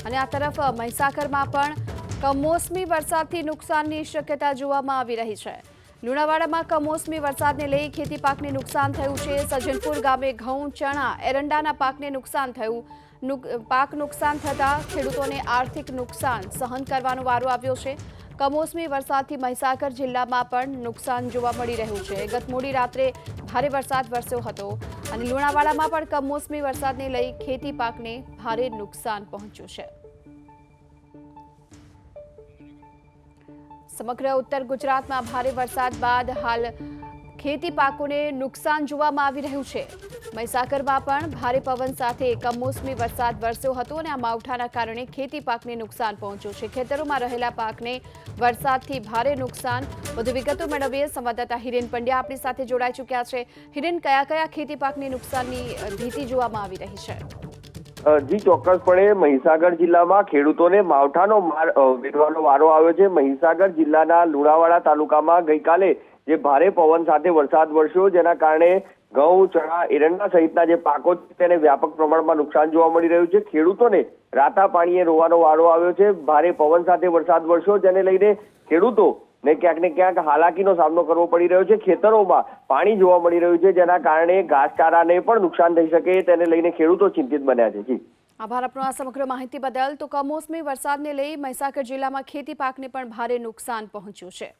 અને આ તરફ મહીસાગરમાં પણ કમોસમી વરસાદથી નુકસાનની શક્યતા જોવામાં આવી રહી છે। લુણાવાડામાં કમોસમી વરસાદને લઈ ખેતી પાકને નુકસાન થયું છે। સજ્જનપુર ગામે ઘઉં, ચણા, એરંડાના પાકને નુકસાન થયું। પાક નુકસાન થતા ખેડૂતોને આર્થિક નુકસાન સહન કરવાનો વારો આવ્યો છે। કમોસમી વરસાદથી મહીસાગર જિલ્લામાં પણ નુકસાન જોવા મળી રહ્યું છે। ગત મોડી રાત્રે ભારે વરસાદ વરસ્યો હતો અને લુણાવાડામાં પણ કમોસમી વરસાદને લઈ ખેતી પાકને ભારે નુકસાન પહોંચ્યું છે। સમગ્ર ઉત્તર ગુજરાતમાં ભારે વરસાદ બાદ હાલ ખેતી પાકોને નુકસાન જોવામાં આવી રહ્યું છે। મહીસાગરમાં પણ ભારે પવન સાથે કમોસમી વરસાદ વરસ્યો હતો અને આ માવઠાના કારણે ખેતી પાકને નુકસાન પહોંચ્યું છે। ખેતરોમાં રહેલા પાકને વરસાદથી ભારે નુકસાન। વધુ વિગતો મેળવીએ સંવાદદાતા હિરેન પંડ્યા આપણી સાથે જોડાઈ ચૂક્યા છે। હિરેન, કયા કયા ખેતી પાકની નુકસાનની ભીતિ જોવામાં આવી રહી છે? જી ચોક્કસપણે મહીસાગર જિલ્લામાં ખેડૂતોને માવઠાનો માર વેઠવાનો વારો આવ્યો છે। મહીસાગર જિલ્લાના લુણાવાડા તાલુકામાં ગઈકાલે જે ભારે પવન સાથે વરસાદ વરસ્યો, જેના કારણે ઘઉં, ચણા, એરંડા સહિતના જે પાકો છે તેને વ્યાપક પ્રમાણમાં નુકસાન જોવા મળી રહ્યું છે। ખેડૂતોને રાતા પાણીએ રોવાનો વારો આવ્યો છે। ભારે પવન સાથે વરસાદ વરસ્યો, જેને લઈને ખેડૂતોને ક્યાંક ને ક્યાંક હાલાકીનો સામનો કરવો પડી રહ્યો છે। ખેતરોમાં પાણી જોવા મળી રહ્યું છે, જેના કારણે ઘાસચારાને પણ નુકસાન થઈ શકે તેને લઈને ખેડૂતો ચિંતિત બન્યા છે। જી આભાર આપનો આ સમગ્ર માહિતી બદલ। તો કમોસમી વરસાદને લઈ મહીસાગર જિલ્લામાં ખેતી પાકને પણ ભારે નુકસાન પહોંચ્યું છે।